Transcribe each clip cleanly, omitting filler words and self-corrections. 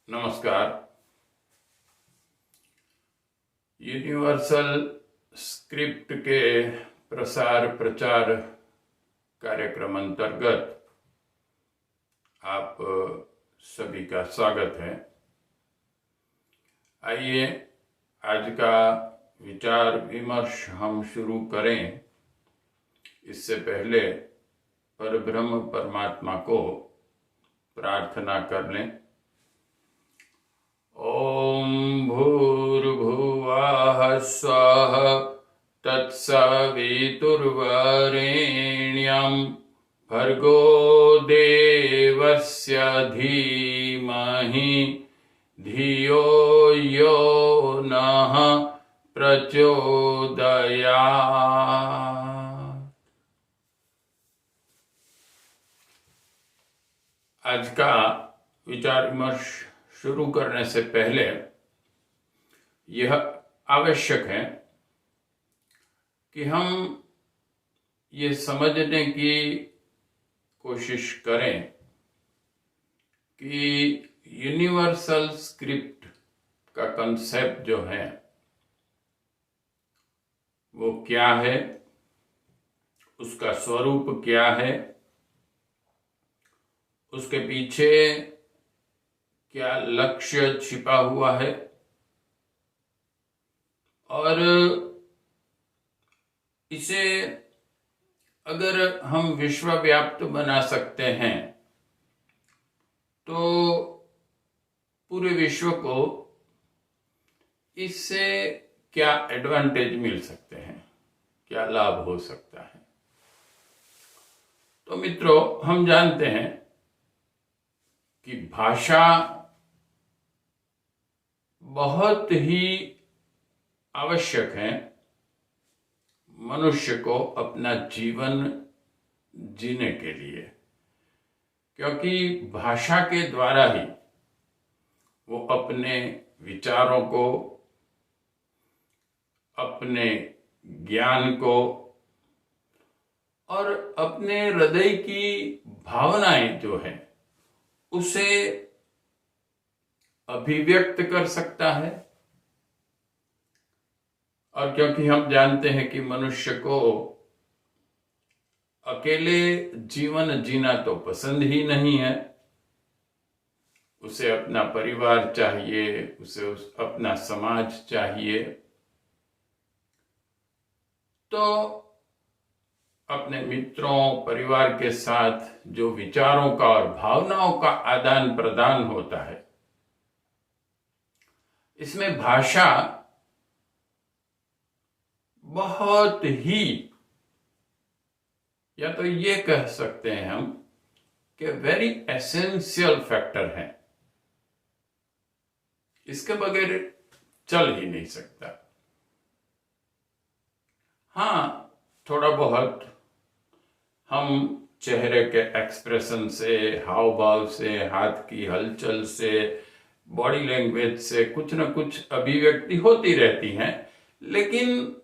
नमस्कार। Universal script के प्रसार प्रचार कार्यक्रम अंतर्गत आप सभी का स्वागत है। आइए आज का विचार विमर्श हम शुरू करें। इससे पहले परब्रह्म परमात्मा को प्रार्थना कर लें। ओम भूर्भुवः स्वः तत्सवितुर्वरेण्यं भर्गो देवस्य धीमहि धियो यो नः प्रचोदयात्। आज का विचार विमर्श शुरू करने से पहले यह आवश्यक है कि हम ये समझने की कोशिश करें कि यूनिवर्सल स्क्रिप्ट का कंसेप्ट जो है वो क्या है, उसका स्वरूप क्या है, उसके पीछे क्या लक्ष्य छिपा हुआ है और इसे अगर हम विश्वव्याप्त बना सकते हैं तो पूरे विश्व को इससे क्या एडवांटेज मिल सकते हैं, क्या लाभ हो सकता है। तो मित्रों, हम जानते हैं कि भाषा बहुत ही आवश्यक है मनुष्य को अपना जीवन जीने के लिए, क्योंकि भाषा के द्वारा ही वो अपने विचारों को, अपने ज्ञान को और अपने हृदय की भावनाएं जो है उसे अभिव्यक्त कर सकता है। और क्योंकि हम जानते हैं कि मनुष्य को अकेले जीवन जीना तो पसंद ही नहीं है, उसे अपना परिवार चाहिए, उसे अपना समाज चाहिए, तो अपने मित्रों, परिवार के साथ जो विचारों का और भावनाओं का आदान प्रदान होता है, इसमें भाषा बहुत ही, या तो ये कह सकते हैं हम कि वेरी एसेंशियल फैक्टर है। इसके बगैर चल ही नहीं सकता। हाँ, थोड़ा बहुत हम चेहरे के एक्सप्रेशन से, हाव भाव से, हाथ की हलचल से, बॉडी लैंग्वेज से कुछ न कुछ अभिव्यक्ति होती रहती हैं, लेकिन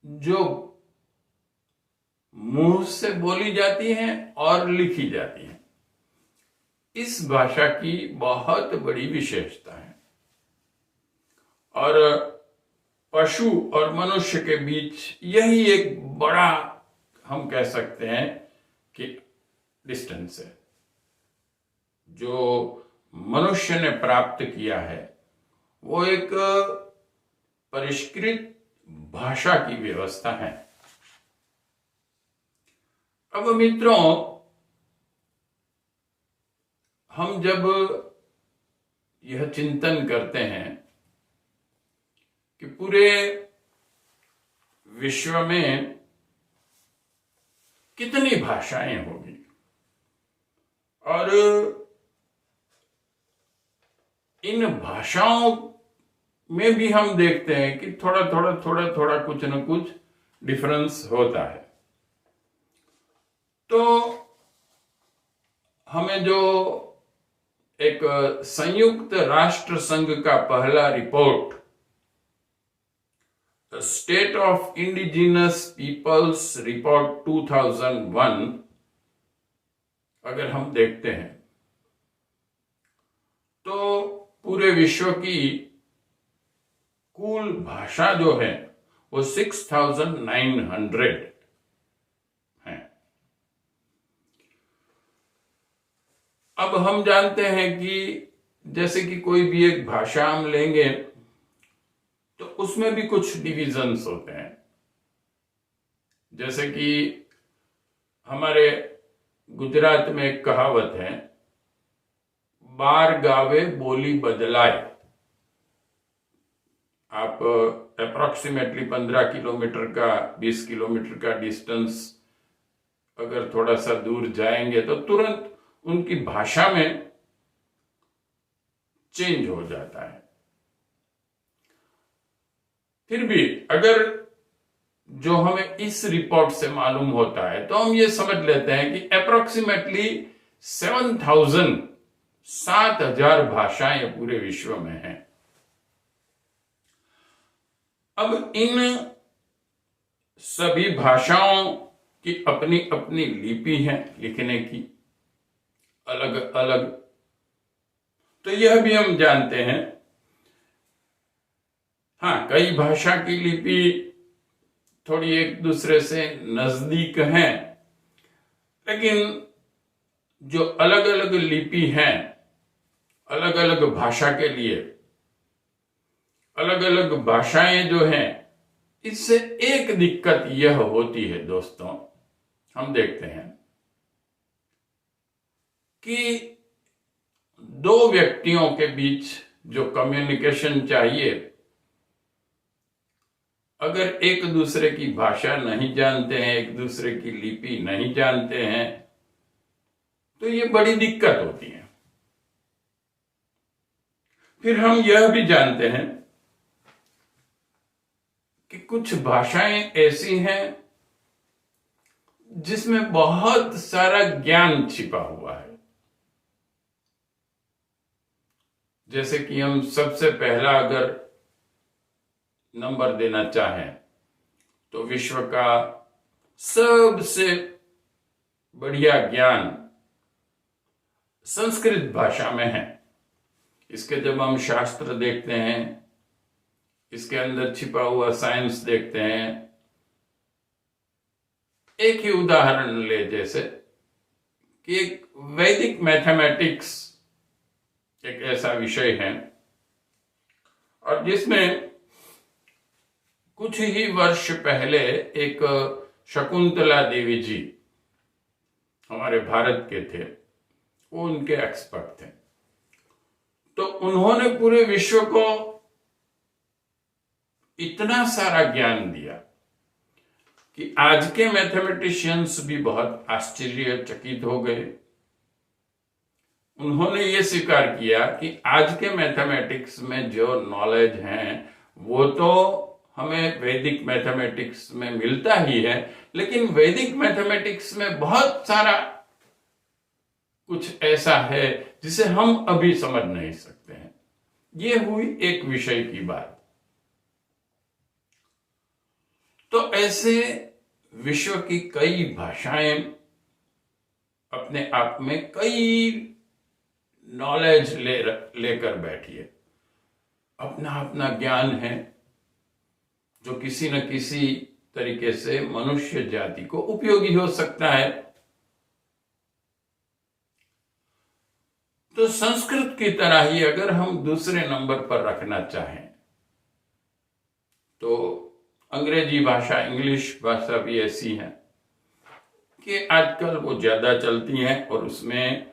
जो मुंह से बोली जाती हैं और लिखी जाती हैं, इस भाषा की बहुत बड़ी विशेषता है। और पशु और मनुष्य के बीच यही एक बड़ा, हम कह सकते हैं कि डिस्टेंस है जो मनुष्य ने प्राप्त किया है। वो एक परिष्कृत भाषा की व्यवस्था है। अब मित्रों, हम जब यह चिंतन करते हैं कि पूरे विश्व में कितनी भाषाएं होगी और इन भाषाओं में भी हम देखते हैं कि थोड़ा थोड़ा कुछ न कुछ डिफरेंस होता है, तो हमें जो एक संयुक्त राष्ट्र संघ का पहला report, state of indigenous peoples report 2001, अगर हम देखते हैं पूरे विश्व की कुल भाषा जो है वो 6,900 है। अब हम जानते हैं कि जैसे कि कोई भी एक भाषा हम लेंगे तो उसमें भी कुछ डिविजन्स होते हैं। जैसे कि हमारे गुजरात में एक कहावत है, बार गावे बोली बदलाए। आप अप्रोक्सीमेटली 15 किलोमीटर का 20 किलोमीटर का डिस्टेंस अगर थोड़ा सा दूर जाएंगे तो तुरंत उनकी भाषा में चेंज हो जाता है। फिर भी अगर जो हमें इस रिपोर्ट से मालूम होता है तो हम ये समझ लेते हैं कि अप्रोक्सीमेटली 7,000 भाषाएं पूरे विश्व में हैं। अब इन सभी भाषाओं की अपनी अपनी लिपि है लिखने की, अलग अलग। तो यह भी हम जानते हैं, हाँ, कई भाषा की लिपि थोड़ी एक दूसरे से नजदीक हैं, लेकिन जो अलग अलग लिपि हैं, अलग अलग भाषा के लिए अलग अलग भाषाएं जो हैं, इससे एक दिक्कत यह होती है दोस्तों, हम देखते हैं कि दो व्यक्तियों के बीच जो कम्युनिकेशन चाहिए, अगर एक दूसरे की भाषा नहीं जानते हैं, एक दूसरे की लिपि नहीं जानते हैं, तो ये बड़ी दिक्कत होती है। फिर हम यह भी जानते हैं कि कुछ भाषाएं ऐसी हैं जिसमें बहुत सारा ज्ञान छिपा हुआ है। जैसे कि हम सबसे पहला अगर नंबर देना चाहें तो विश्व का सबसे बढ़िया ज्ञान संस्कृत भाषा में है। इसके जब हम शास्त्र देखते हैं, इसके अंदर छिपा हुआ साइंस देखते हैं, एक ही उदाहरण ले, जैसे कि एक वैदिक मैथमेटिक्स एक ऐसा विषय है और जिसमें कुछ ही वर्ष पहले एक शकुंतला देवी जी हमारे भारत के थे, वो उनके एक्सपर्ट थे। तो उन्होंने पूरे विश्व को इतना सारा ज्ञान दिया कि आज के मैथमेटिशियंस भी बहुत आश्चर्यचकित हो गए। उन्होंने ये स्वीकार किया कि आज के मैथमेटिक्स में जो नॉलेज है वो तो हमें वैदिक मैथमेटिक्स में मिलता ही है, लेकिन वैदिक मैथमेटिक्स में बहुत सारा कुछ ऐसा है जिसे हम अभी समझ नहीं सकते हैं। ये हुई एक विषय की बात। तो ऐसे विश्व की कई भाषाएं अपने आप में कई नॉलेज लेकर बैठी है, अपना अपना ज्ञान है जो किसी न किसी तरीके से मनुष्य जाति को उपयोगी हो सकता है। तो संस्कृत की तरह ही अगर हम दूसरे नंबर पर रखना चाहें तो अंग्रेजी भाषा, इंग्लिश भाषा भी ऐसी है कि आजकल वो ज्यादा चलती हैं और उसमें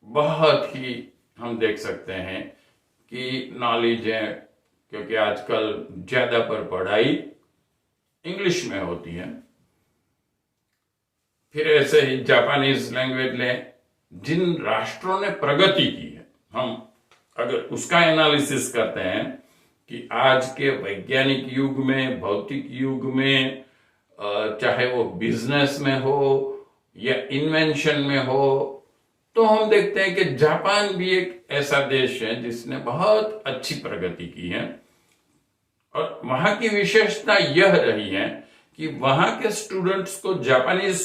बहुत ही हम देख सकते हैं कि नॉलेज है, क्योंकि आजकल ज्यादा पर पढ़ाई इंग्लिश में होती है। फिर ऐसे ही जापानीज लैंग्वेज लें, जिन राष्ट्रों ने प्रगति की है, हम अगर उसका एनालिसिस करते हैं कि आज के वैज्ञानिक युग में, भौतिक युग में, चाहे वो बिजनेस में हो या इन्वेंशन में हो, तो हम देखते हैं कि जापान भी एक ऐसा देश है जिसने बहुत अच्छी प्रगति की है। और वहां की विशेषता यह रही है कि वहां के स्टूडेंट्स को जापानीज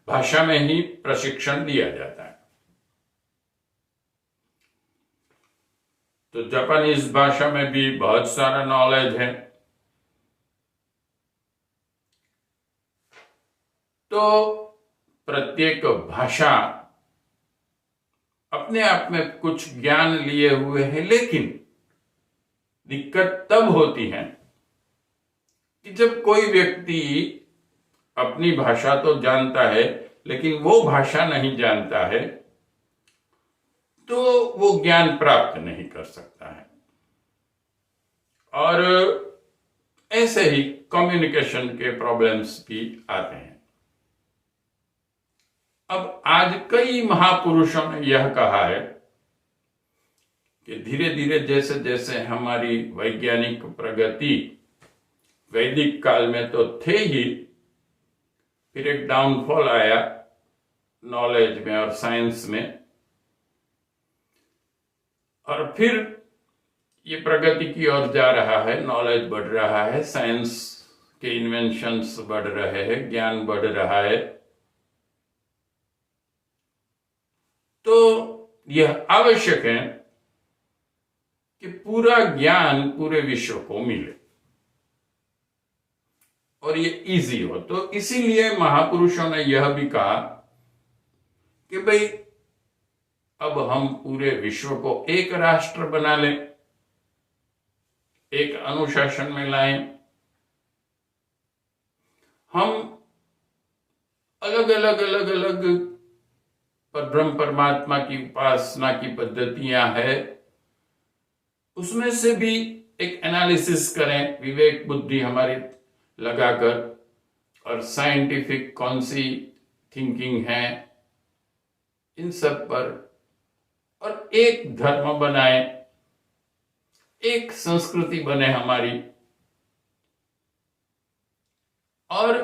भाषा में ही प्रशिक्षण दिया जाता है। तो जापानीज भाषा में भी बहुत सारा नॉलेज है। तो प्रत्येक भाषा अपने आप में कुछ ज्ञान लिए हुए है, लेकिन दिक्कत तब होती है कि जब कोई व्यक्ति अपनी भाषा तो जानता है लेकिन वो भाषा नहीं जानता है, तो वो ज्ञान प्राप्त नहीं कर सकता है। और ऐसे ही कम्युनिकेशन के प्रॉब्लम्स भी आते हैं। अब आज कई महापुरुषों ने यह कहा है कि धीरे धीरे जैसे जैसे हमारी वैज्ञानिक प्रगति, वैदिक काल में तो थे ही, फिर एक डाउनफॉल आया नॉलेज में और साइंस में, और फिर ये प्रगति की ओर जा रहा है, नॉलेज बढ़ रहा है, साइंस के इन्वेंशंस बढ़ रहे हैं, ज्ञान बढ़ रहा है। तो यह आवश्यक है कि पूरा ज्ञान पूरे विश्व को मिले और ये इजी हो। तो इसीलिए महापुरुषों ने यह भी कहा कि भाई अब हम पूरे विश्व को एक राष्ट्र बना लें, एक अनुशासन में लाएं। हम अलग अलग ब्रह्म परमात्मा की उपासना की पद्धतियां हैं, उसमें से भी एक एनालिसिस करें, विवेक बुद्धि हमारी लगाकर, और साइंटिफिक कौन सी थिंकिंग है इन सब पर, और एक धर्म बनाए, एक संस्कृति बने हमारी, और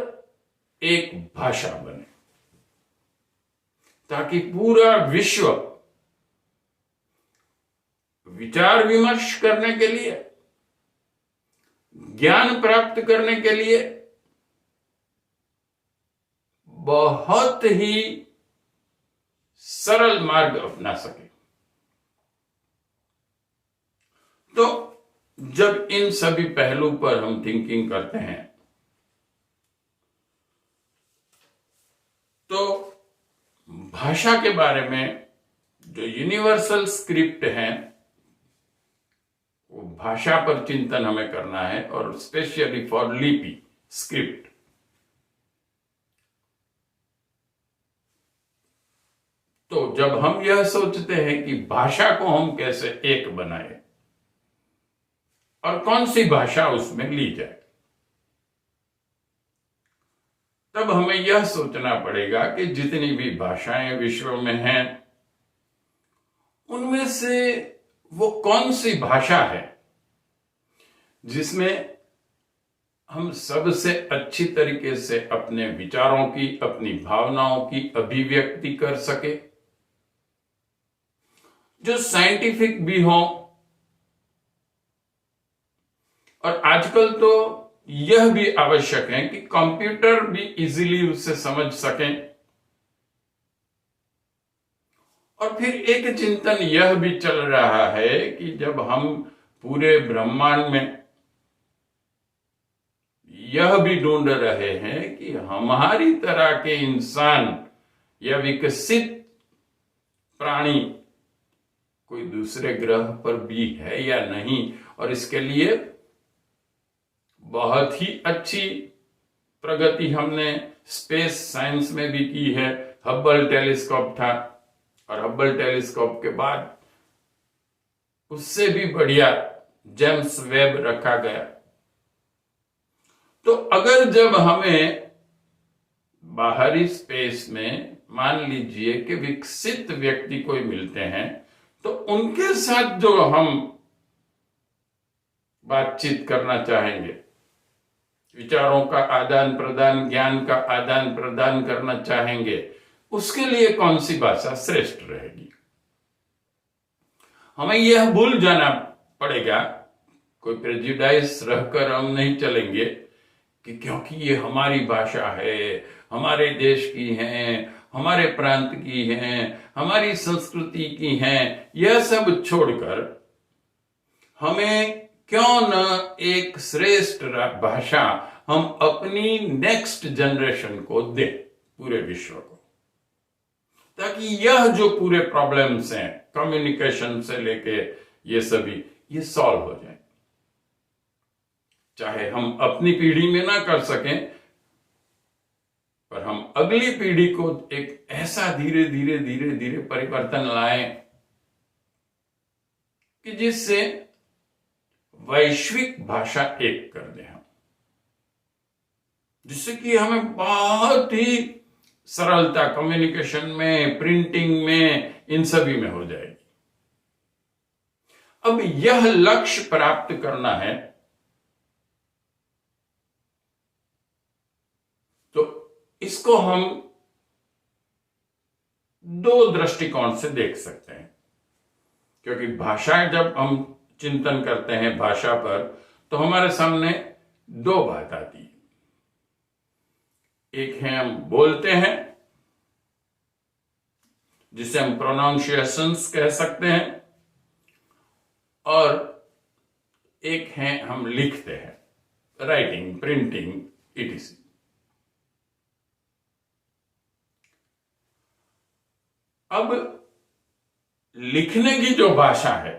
एक भाषा बने, ताकि पूरा विश्व विचार विमर्श करने के लिए, ज्ञान प्राप्त करने के लिए बहुत ही सरल मार्ग अपना सके। तो जब इन सभी पहलू पर हम थिंकिंग करते हैं, तो भाषा के बारे में जो यूनिवर्सल स्क्रिप्ट है, वो भाषा पर चिंतन हमें करना है, और स्पेशली फॉर लिपि स्क्रिप्ट। तो जब हम यह सोचते हैं कि भाषा को हम कैसे एक बनाए और कौन सी भाषा उसमें ली जाए, तब हमें यह सोचना पड़ेगा कि जितनी भी भाषाएं विश्व में हैं, उनमें से वो कौन सी भाषा है जिसमें हम सबसे अच्छी तरीके से अपने विचारों की, अपनी भावनाओं की अभिव्यक्ति कर सके, जो साइंटिफिक भी हो, और आजकल तो यह भी आवश्यक है कि कंप्यूटर भी इजीली उसे समझ सकें। और फिर एक चिंतन यह भी चल रहा है कि जब हम पूरे ब्रह्मांड में यह भी ढूंढ रहे हैं कि हमारी तरह के इंसान या विकसित प्राणी कोई दूसरे ग्रह पर भी है या नहीं, और इसके लिए बहुत ही अच्छी प्रगति हमने स्पेस साइंस में भी की है। हब्बल टेलीस्कोप था, और हब्बल टेलीस्कोप के बाद उससे भी बढ़िया जेम्स वेब रखा गया। तो अगर जब हमें बाहरी स्पेस में मान लीजिए कि विकसित व्यक्ति कोई मिलते हैं, तो उनके साथ जो हम बातचीत करना चाहेंगे, विचारों का आदान प्रदान, ज्ञान का आदान प्रदान करना चाहेंगे, उसके लिए कौन सी भाषा श्रेष्ठ रहेगी? हमें यह भूल जाना पड़ेगा, कोई प्रेजुडाइज रहकर हम नहीं चलेंगे कि क्योंकि ये हमारी भाषा है, हमारे देश की है, हमारे प्रांत की है, हमारी संस्कृति की है, यह सब छोड़कर हमें क्यों न एक श्रेष्ठ भाषा हम अपनी नेक्स्ट जनरेशन को दें, पूरे विश्व को, ताकि यह जो पूरे प्रॉब्लम्स हैं कम्युनिकेशन से लेके ये सभी, ये सॉल्व हो जाए। चाहे हम अपनी पीढ़ी में ना कर सकें, पर हम अगली पीढ़ी को एक ऐसा धीरे धीरे धीरे धीरे परिवर्तन लाएं कि जिससे वैश्विक भाषा एक कर दें हम, जिससे कि हमें बहुत ही सरलता कम्युनिकेशन में, प्रिंटिंग में, इन सभी में हो जाएगी। अब यह लक्ष्य प्राप्त करना है तो इसको हम दो दृष्टिकोण से देख सकते हैं, क्योंकि भाषा जब हम चिंतन करते हैं भाषा पर, तो हमारे सामने दो बात आती है। एक है हम बोलते हैं, जिसे हम प्रोनाउंसिएशंस कह सकते हैं, और एक है हम लिखते हैं, राइटिंग, प्रिंटिंग, इटीसी। अब लिखने की जो भाषा है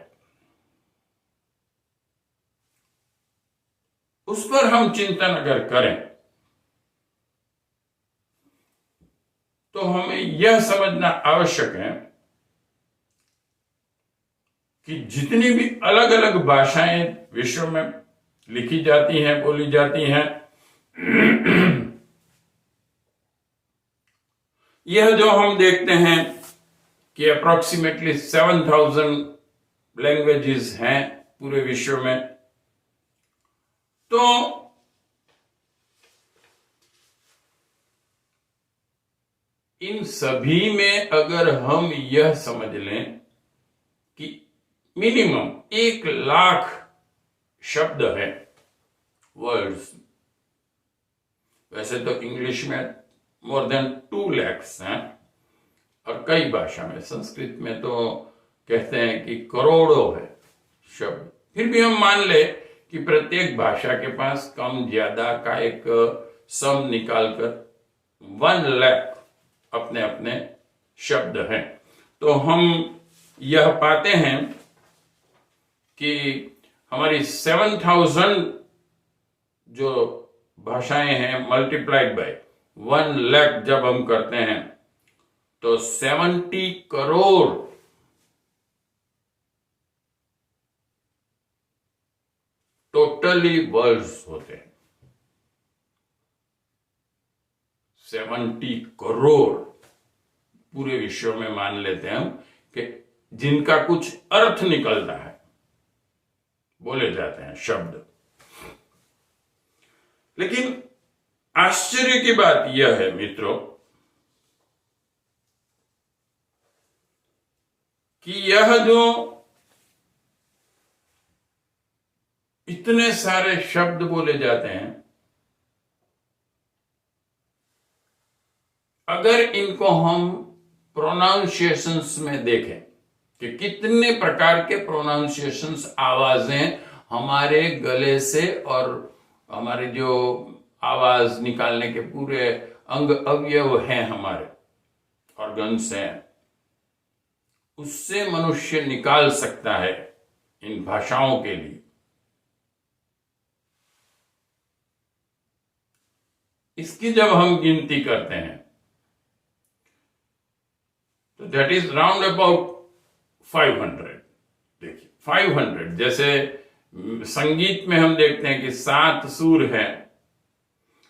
उस पर हम चिंतन अगर करें तो हमें यह समझना आवश्यक है कि जितनी भी अलग अलग भाषाएं विश्व में लिखी जाती हैं, बोली जाती हैं, यह जो हम देखते हैं कि अप्रोक्सीमेटली 7,000 लैंग्वेजेस हैं पूरे विश्व में, तो इन सभी में अगर हम यह समझ लें कि मिनिमम 1,00,000 शब्द हैं, वर्ड्स, वैसे तो इंग्लिश में मोर देन 2 lakhs हैं, और कई भाषा में, संस्कृत में तो कहते हैं कि करोड़ों है शब्द। फिर भी हम मान ले कि प्रत्येक भाषा के पास कम ज्यादा का एक सम निकालकर 1 लाख अपने अपने शब्द हैं। तो हम यह पाते हैं कि हमारी 7,000 जो भाषाएं हैं मल्टीप्लाइड बाय 1 लाख जब हम करते हैं तो 70 करोड़ टोटली वर्ड्स होते हैं। 70 करोड़ पूरे विश्व में मान लेते हैं हम कि जिनका कुछ अर्थ निकलता है, बोले जाते हैं शब्द। लेकिन आश्चर्य की बात यह है मित्रों कि यह जो इतने सारे शब्द बोले जाते हैं, अगर इनको हम प्रोनाउंसिएशंस में देखें कि कितने प्रकार के प्रोनाउंसिएशंस, आवाजें हमारे गले से और हमारे जो आवाज निकालने के पूरे अंग अवयव हैं, हमारे ऑर्गन्स हैं, उससे मनुष्य निकाल सकता है इन भाषाओं के लिए। इसकी जब हम गिनती करते हैं तो दैट इज राउंड अबाउट 500। देखिए 500, जैसे संगीत में हम देखते हैं कि 7 सुर हैं,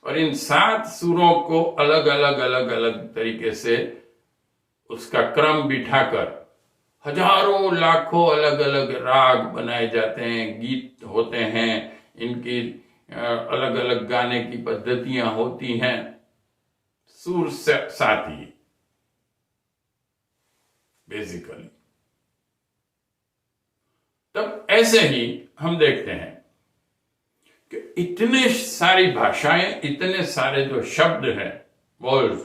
और इन 7 सुरों को अलग अलग अलग अलग तरीके से उसका क्रम बिठाकर हजारों लाखों अलग अलग राग बनाए जाते हैं, गीत होते हैं, इनकी अलग अलग गाने की पद्धतियां होती हैं, सुर साथ ही बेसिकली। तब ऐसे ही हम देखते हैं कि इतने सारी भाषाएं, इतने सारे जो शब्द हैं, वर्ड्स,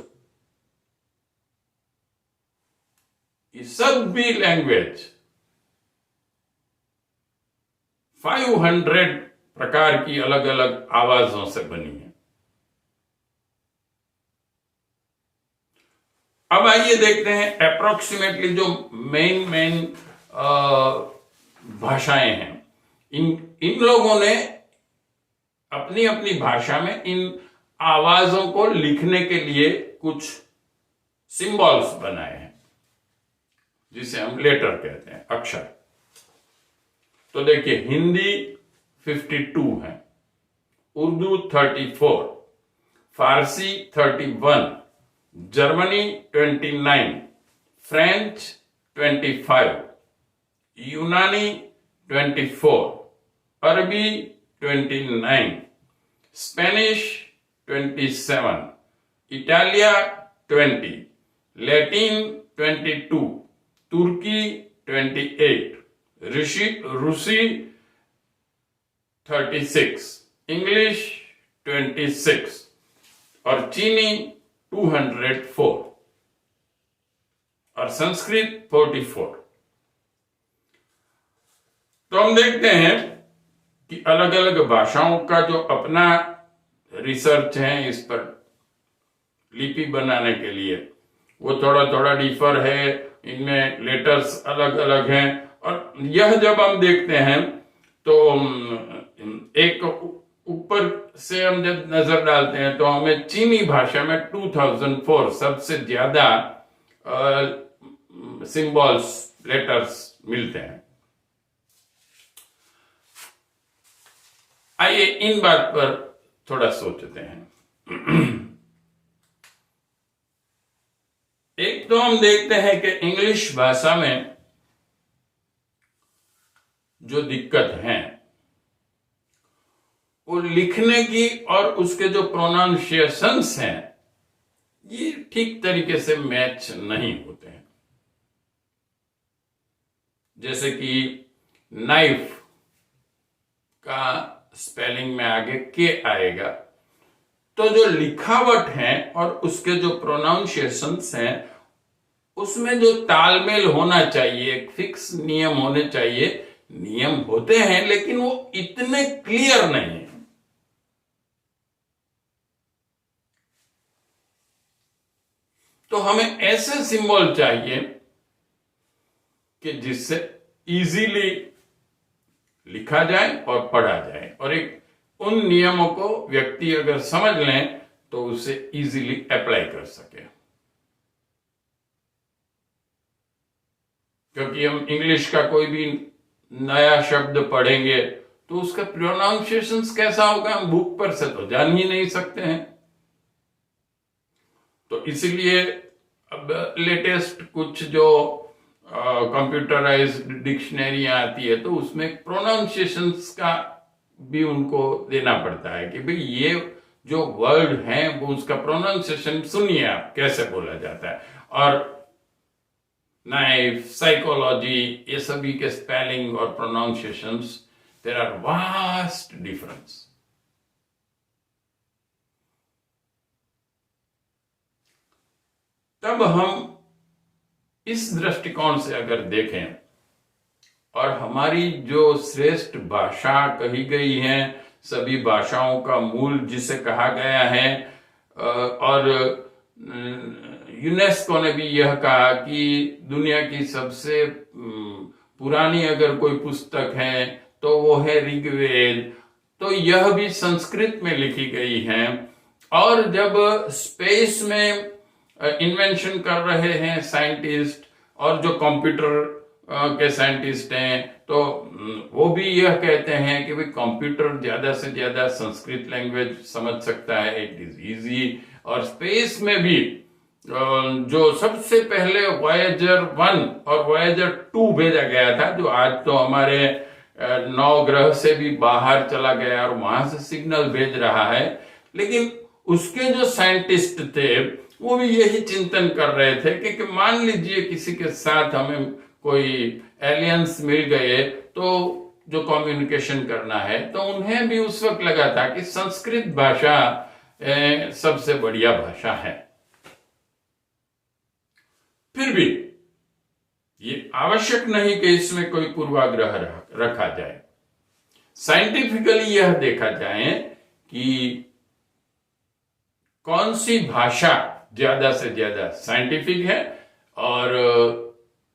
ये सब भी लैंग्वेज 500 प्रकार की अलग अलग आवाजों से बनी है। अब आइए देखते हैं अप्रोक्सीमेटली जो मेन भाषाएं हैं। इन लोगों ने अपनी अपनी भाषा में इन आवाजों को लिखने के लिए कुछ सिंबल्स बनाए हैं, जिसे हम लेटर कहते हैं, अक्षर। तो देखिए, हिंदी 52 है, उर्दू 34, फारसी 31, जर्मनी 29, फ्रेंच 25, यूनानी 24, अरबी 29, स्पेनिश 27, इटालिया 20, लैटिन 22, तुर्की 28, रूसी 36, इंग्लिश 26 और चीनी 204 और संस्कृत 44। तो हम देखते हैं कि अलग अलग भाषाओं का जो अपना रिसर्च है इस पर लिपि बनाने के लिए, वो थोड़ा थोड़ा डिफर है, इनमें लेटर्स अलग अलग हैं। और यह जब हम देखते हैं तो एक ऊपर से हम जब नजर डालते हैं तो हमें चीनी भाषा में 2004 सबसे ज्यादा सिंबल्स, लेटर्स मिलते हैं। आइए इन बात पर थोड़ा सोचते हैं। एक तो हम देखते हैं कि इंग्लिश भाषा में जो दिक्कत है वो लिखने की और उसके जो प्रोनाउंसिएशंस हैं ये ठीक तरीके से मैच नहीं होते हैं। जैसे कि नाइफ का स्पेलिंग में आगे के आएगा, तो जो लिखावट है और उसके जो प्रोनाउंसिएशंस हैं उसमें जो तालमेल होना चाहिए, एक फिक्स नियम होने चाहिए, नियम होते हैं लेकिन वो इतने क्लियर नहीं है। तो हमें ऐसे सिंबल चाहिए कि जिससे इजीली लिखा जाए और पढ़ा जाए, और एक उन नियमों को व्यक्ति अगर समझ लें तो उसे इजीली अप्लाई कर सके। क्योंकि हम इंग्लिश का कोई भी नया शब्द पढ़ेंगे तो उसका प्रोनाउंसिएशन कैसा होगा हम बुक पर से तो जान ही नहीं सकते हैं। तो इसलिए अब लेटेस्ट कुछ जो कंप्यूटराइज्ड डिक्शनरी आती है तो उसमें प्रोनाउंसिएशंस का भी उनको देना पड़ता है कि भाई ये जो वर्ड है वो उसका प्रोनाउंसिएशन सुनिए आप कैसे बोला जाता है। और नाइफ, साइकोलॉजी, ये सभी के स्पेलिंग और pronunciations, there are vast difference. तब हम इस दृष्टिकोण से अगर देखें और हमारी जो श्रेष्ठ भाषा कही गई है, सभी भाषाओं का मूल जिसे कहा गया है, और यूनेस्को ने भी यह कहा कि दुनिया की सबसे पुरानी अगर कोई पुस्तक है तो वो है ऋग्वेद, तो यह भी संस्कृत में लिखी गई है। और जब स्पेस में इन्वेंशन कर रहे हैं साइंटिस्ट और जो कंप्यूटर के साइंटिस्ट हैं तो वो भी यह कहते हैं कि भाई कंप्यूटर ज्यादा से ज्यादा संस्कृत लैंग्वेज समझ सकता है, इट इज इजी। और स्पेस में भी जो सबसे पहले वॉयेजर 1 और वॉयेजर 2 भेजा गया था, जो आज तो हमारे 9 ग्रह से भी बाहर चला गया और वहां से सिग्नल भेज रहा है, लेकिन उसके जो साइंटिस्ट थे वो भी यही चिंतन कर रहे थे कि मान लीजिए किसी के साथ हमें कोई एलियंस मिल गए तो जो कम्युनिकेशन करना है, तो उन्हें भी उस वक्त लगा था कि संस्कृत भाषा सबसे बढ़िया भाषा है। फिर भी ये आवश्यक नहीं कि इसमें कोई पूर्वाग्रह रखा जाए। साइंटिफिकली यह देखा जाए कि कौन सी भाषा ज्यादा से ज्यादा साइंटिफिक है, और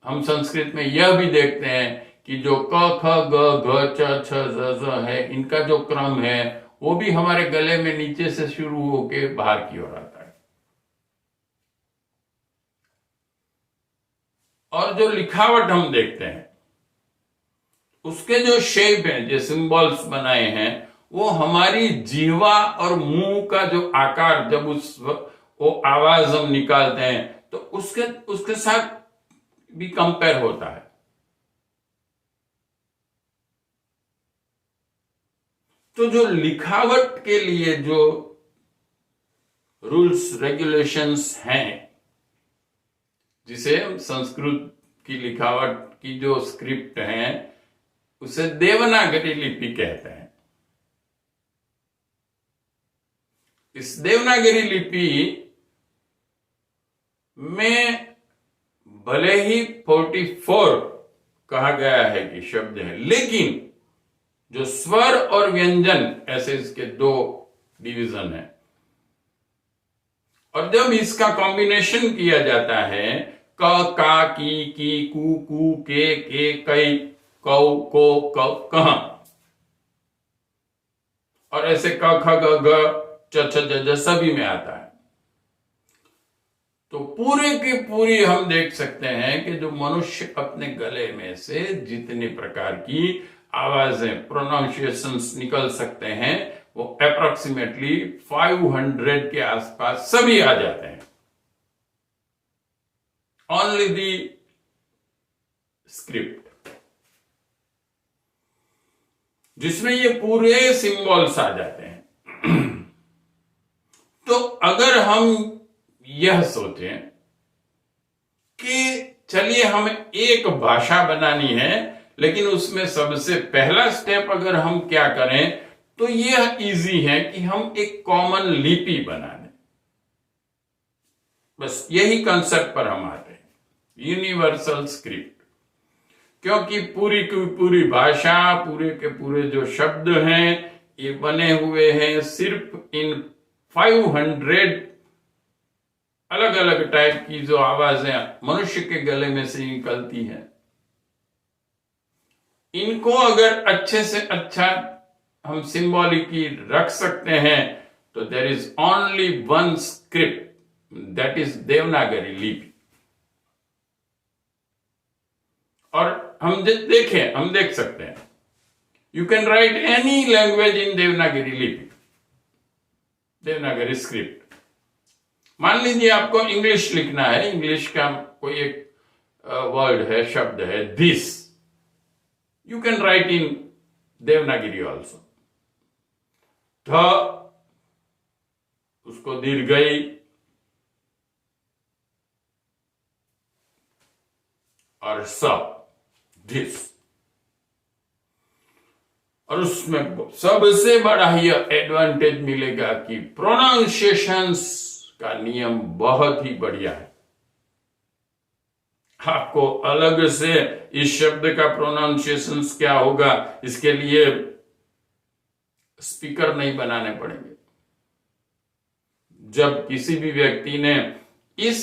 हम संस्कृत में यह भी देखते हैं कि जो क ख ग घ च छ ज ज़ है, इनका जो क्रम है वो भी हमारे गले में नीचे से शुरू होके बाहर की ओर आता है। और जो लिखावट हम देखते हैं, उसके जो शेप है, जो सिंबल्स बनाए हैं, वो हमारी जीवा और मुंह का जो आकार, जब वो आवाज हम निकालते हैं तो उसके उसके साथ भी कंपेयर होता है। तो जो लिखावट के लिए जो रूल्स रेगुलेशंस हैं, जिसे संस्कृत की लिखावट की जो स्क्रिप्ट है उसे देवनागरी लिपि कहते हैं। इस देवनागरी लिपि में भले ही 44 कहा गया है कि शब्द है, लेकिन जो स्वर और व्यंजन, ऐसे इसके 2 डिवीजन है। और जब इसका कॉम्बिनेशन किया जाता है, क का की कू के कई कौ को कौ कह, और ऐसे क ख ग घ च छ ज झ सभी में आता है, तो पूरे की पूरी हम देख सकते हैं कि जो मनुष्य अपने गले में से जितनी प्रकार की आवाजें, प्रोनाउंसिएशंस निकल सकते हैं, वो अप्रोक्सीमेटली 500 के आसपास सभी आ जाते हैं। ओनली दी स्क्रिप्ट, जिसमें ये पूरे सिंबल्स आ जाते हैं। तो अगर हम यह सोचें कि चलिए हमें एक भाषा बनानी है, लेकिन उसमें सबसे पहला स्टेप अगर हम क्या करें, तो यह इजी है कि हम एक कॉमन लिपि बना दें। बस यही कंसेप्ट पर हम आते हैं, यूनिवर्सल स्क्रिप्ट। क्योंकि पूरी की पूरी भाषा, पूरे के पूरे जो शब्द हैं, ये बने हुए हैं सिर्फ इन 500 अलग अलग टाइप की जो आवाजें मनुष्य के गले में से निकलती हैं। इनको अगर अच्छे से अच्छा हम सिंबॉलिकली रख सकते हैं, तो there is only one script, that is Devanagari लिपि। और हम देख सकते हैं, you can write any language in Devanagari लिपि, देवनागरी स्क्रिप्ट। मान लीजिए आपको इंग्लिश लिखना है, इंग्लिश का कोई एक वर्ड है, शब्द है this, you can right in Devanagari also. ध उसको दीर्घई और स, दिस। और उसमें सबसे बड़ा ही एडवांटेज मिलेगा कि प्रोनाउंसिएशंस का नियम बहुत ही बढ़िया है। आपको अलग से इस शब्द का प्रोनाउंसिएशंस क्या होगा, इसके लिए स्पीकर नहीं बनाने पड़ेंगे। जब किसी भी व्यक्ति ने इस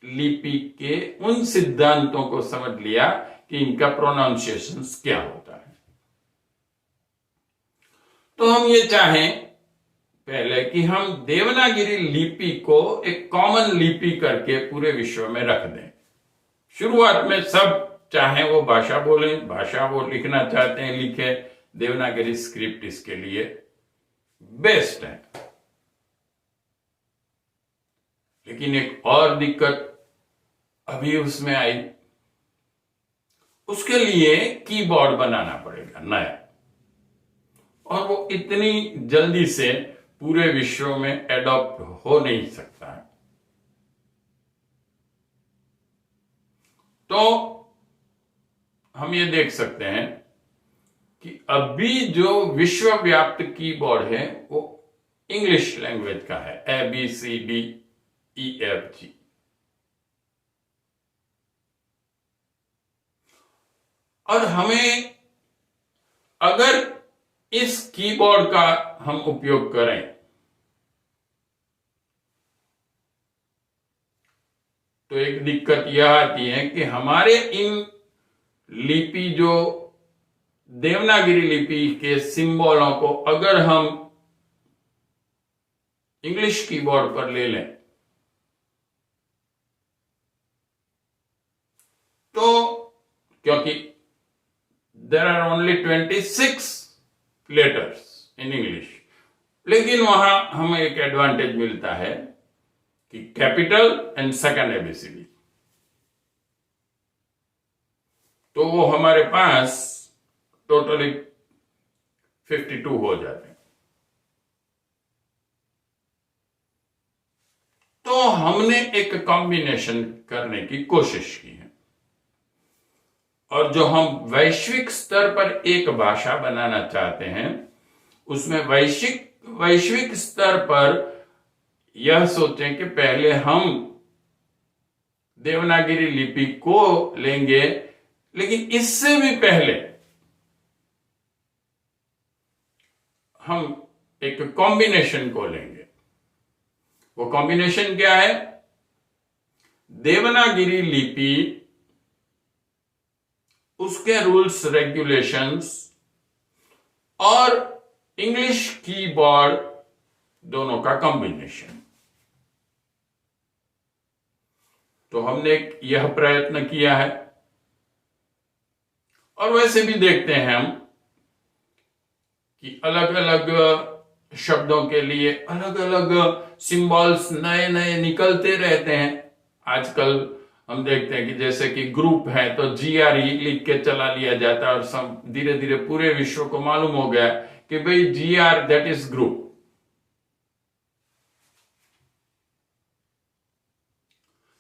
लिपि के उन सिद्धांतों को समझ लिया कि इनका प्रोनाउंसिएशंस क्या होता है, तो हम ये चाहें पहले कि हम देवनागरी लिपि को एक कॉमन लिपि करके पूरे विश्व में रख दें। शुरुआत में सब चाहे वो भाषा बोलें, भाषा वो लिखना चाहते हैं लिखें, देवनागरी स्क्रिप्ट इसके लिए बेस्ट है। लेकिन एक और दिक्कत अभी उसमें आई, उसके लिए कीबोर्ड बनाना पड़ेगा नया, और वो इतनी जल्दी से पूरे विश्व में एडॉप्ट हो नहीं सकता है। तो हम ये देख सकते हैं कि अभी जो विश्वव्याप्त कीबोर्ड है वो इंग्लिश लैंग्वेज का है, ABCDEFG। और हमें अगर कीबोर्ड का हम उपयोग करें तो एक दिक्कत यह आती है कि हमारे इन लिपि जो देवनागरी लिपि के सिंबलों को अगर हम इंग्लिश कीबोर्ड पर ले लें तो क्योंकि there are only 26 letters in English, लेकिन वहां हमें एक एडवांटेज मिलता है कि कैपिटल एंड सेकंड एबीसीडी, तो वो हमारे पास टोटली 52 हो जाते हैं। तो हमने एक कॉम्बिनेशन करने की कोशिश की है, और जो हम वैश्विक स्तर पर एक भाषा बनाना चाहते हैं उसमें वैश्विक स्तर पर यह सोचें कि पहले हम देवनागरी लिपि को लेंगे, लेकिन इससे भी पहले हम एक कॉम्बिनेशन को लेंगे। वो कॉम्बिनेशन क्या है? देवनागरी लिपि, उसके रूल्स रेगुलेशंस और इंग्लिश कीबोर्ड दोनों का कॉम्बिनेशन। तो हमने यह प्रयत्न किया है, और वैसे भी देखते हैं हम कि अलग अलग शब्दों के लिए अलग अलग सिंबल्स नए नए निकलते रहते हैं। आजकल हम देखते हैं कि जैसे कि ग्रुप है तो GRE लिख के चला लिया जाता है, और सब धीरे धीरे पूरे विश्व को मालूम हो गया कि भाई GR दैट इज ग्रुप।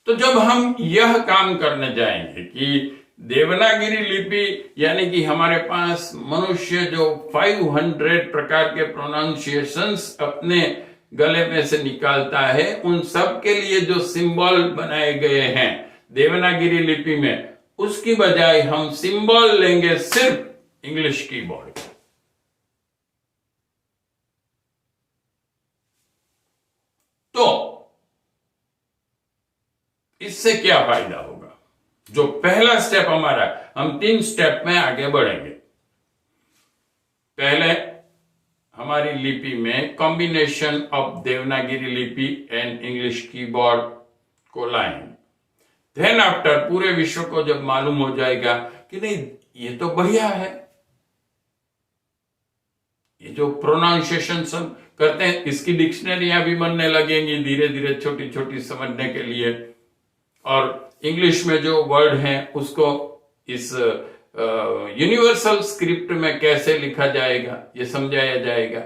तो जब हम यह काम करने जाएंगे कि देवनागरी लिपि यानी कि हमारे पास मनुष्य जो 500 प्रकार के प्रोनाउंसिएशंस अपने गले में से निकालता है, उन सब के लिए जो सिंबल बनाए गए हैं देवनागरी लिपि में, उसकी बजाय हम सिंबल लेंगे सिर्फ इंग्लिश कीबोर्ड। तो इससे क्या फायदा होगा? जो पहला स्टेप हमारा, हम 3 स्टेप में आगे बढ़ेंगे। पहले हमारी लिपि में कॉम्बिनेशन ऑफ देवनागरी लिपि एंड इंग्लिश कीबोर्ड को लाएंगे। देन आफ्टर पूरे विश्व को जब मालूम हो जाएगा कि नहीं ये तो बढ़िया है, ये जो प्रोनाउंसिएशन सब करते हैं इसकी डिक्शनरियां भी बनने लगेंगी धीरे धीरे, छोटी छोटी समझने के लिए, और इंग्लिश में जो वर्ड हैं उसको इस यूनिवर्सल स्क्रिप्ट में कैसे लिखा जाएगा ये समझाया जाएगा।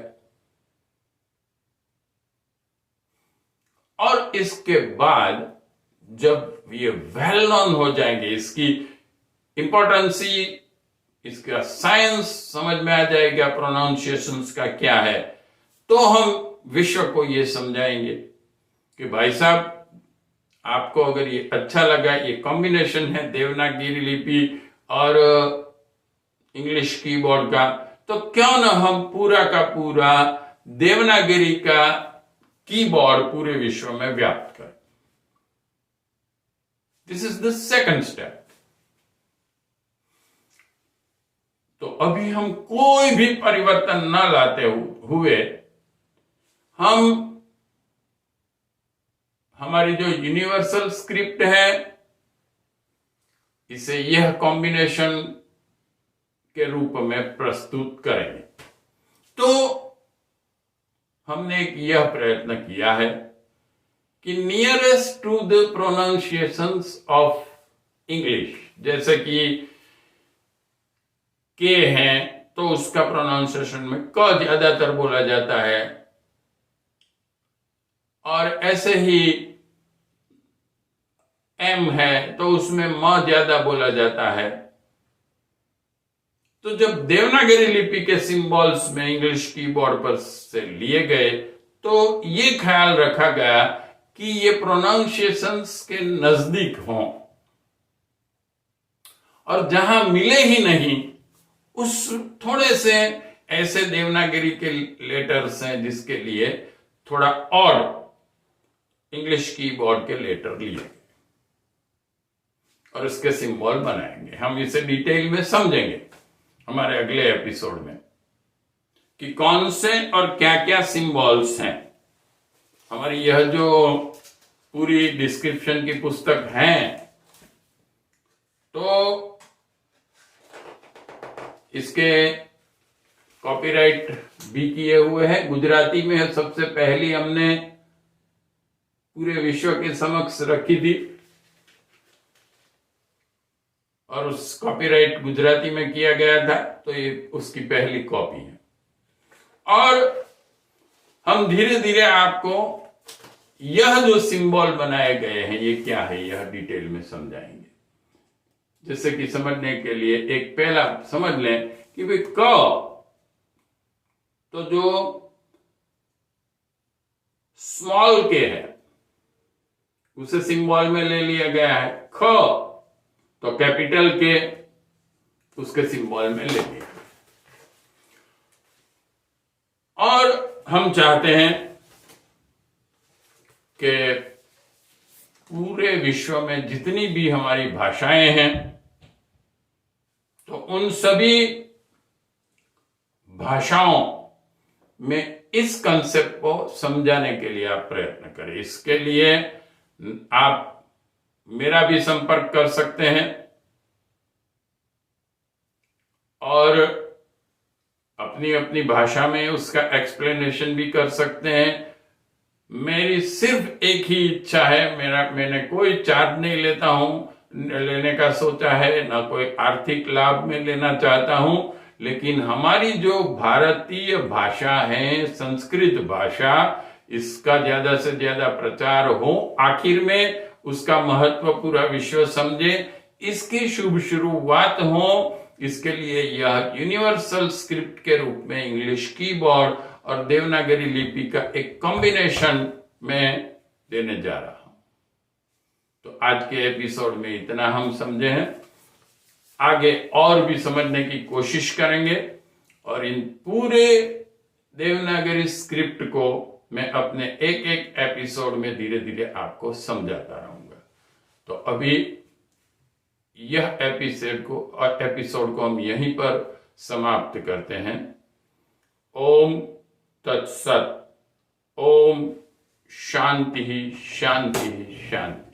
और इसके बाद जब ये वेल नोन हो जाएंगे, इसकी इंपॉर्टेंसी, इसका साइंस समझ में आ जाएगा, प्रोनाउंसिएशंस का क्या है, तो हम विश्व को ये समझाएंगे कि भाई साहब आपको अगर ये अच्छा लगा, ये कॉम्बिनेशन है देवनागरी लिपि और इंग्लिश कीबोर्ड का, तो क्यों ना हम पूरा का पूरा देवनागरी का कीबोर्ड पूरे विश्व में व्याप्त करें। This is the second step. तो अभी हम कोई भी परिवर्तन न लाते हुए हम हमारी जो यूनिवर्सल स्क्रिप्ट है इसे यह कॉम्बिनेशन के रूप में प्रस्तुत करेंगे। तो हमने एक यह प्रयत्न किया है कि nearest to the pronunciations of English, जैसे कि के हैं तो उसका प्रोनाउंसिएशन में क ज्यादातर बोला जाता है, और ऐसे ही एम है तो उसमें म ज्यादा बोला जाता है। तो जब देवनागरी लिपि के सिंबल्स में इंग्लिश कीबोर्ड पर से लिए गए तो ये ख्याल रखा गया कि ये प्रोनाउंसिएशंस के नजदीक हों, और जहां मिले ही नहीं उस थोड़े से ऐसे देवनागरी के लेटर्स हैं जिसके लिए थोड़ा और इंग्लिश कीबोर्ड के लेटर लिए और इसके सिंबल बनाएंगे। हम इसे डिटेल में समझेंगे हमारे अगले एपिसोड में कि कौन से और क्या क्या सिंबल्स हैं। हमारी यह जो पूरी डिस्क्रिप्शन की पुस्तक है तो इसके कॉपीराइट भी किए हुए हैं, गुजराती में है। सबसे पहली हमने पूरे विश्व के समक्ष रखी थी और उस कॉपीराइट गुजराती में किया गया था, तो ये उसकी पहली कॉपी है। और हम धीरे धीरे आपको यह जो सिंबल बनाए गए हैं ये क्या है यह डिटेल में समझाएंगे। जैसे कि समझने के लिए एक पहला समझ लें कि भाई क तो जो स्मॉल के है उसे सिंबल में ले लिया गया है, ख तो कैपिटल के उसके सिंबल में ले लिया। और हम चाहते हैं कि पूरे विश्व में जितनी भी हमारी भाषाएं हैं तो उन सभी भाषाओं में इस कंसेप्ट को समझाने के लिए आप प्रयत्न करें। इसके लिए आप मेरा भी संपर्क कर सकते हैं और अपनी अपनी भाषा में उसका एक्सप्लेनेशन भी कर सकते हैं। मेरी सिर्फ एक ही इच्छा है, मैंने कोई चार्ज नहीं लेने का सोचा है, ना कोई आर्थिक लाभ में लेना चाहता हूं, लेकिन हमारी जो भारतीय भाषा है, संस्कृत भाषा, इसका ज्यादा से ज्यादा प्रचार हो, आखिर में उसका महत्व पूरा विश्व समझे, इसकी शुभ शुरुआत हो। इसके लिए यह यूनिवर्सल स्क्रिप्ट के रूप में इंग्लिश कीबोर्ड और देवनागरी लिपि का एक कॉम्बिनेशन में देने जा रहा हूं। तो आज के एपिसोड में इतना हम समझे हैं, आगे और भी समझने की कोशिश करेंगे और इन पूरे देवनागरी स्क्रिप्ट को मैं अपने एक एक एपिसोड में धीरे धीरे आपको समझाता रहूंगा। तो अभी यह एपिसोड को हम यहीं पर समाप्त करते हैं। ओम तत्सत। ओम शांति शांति शांति।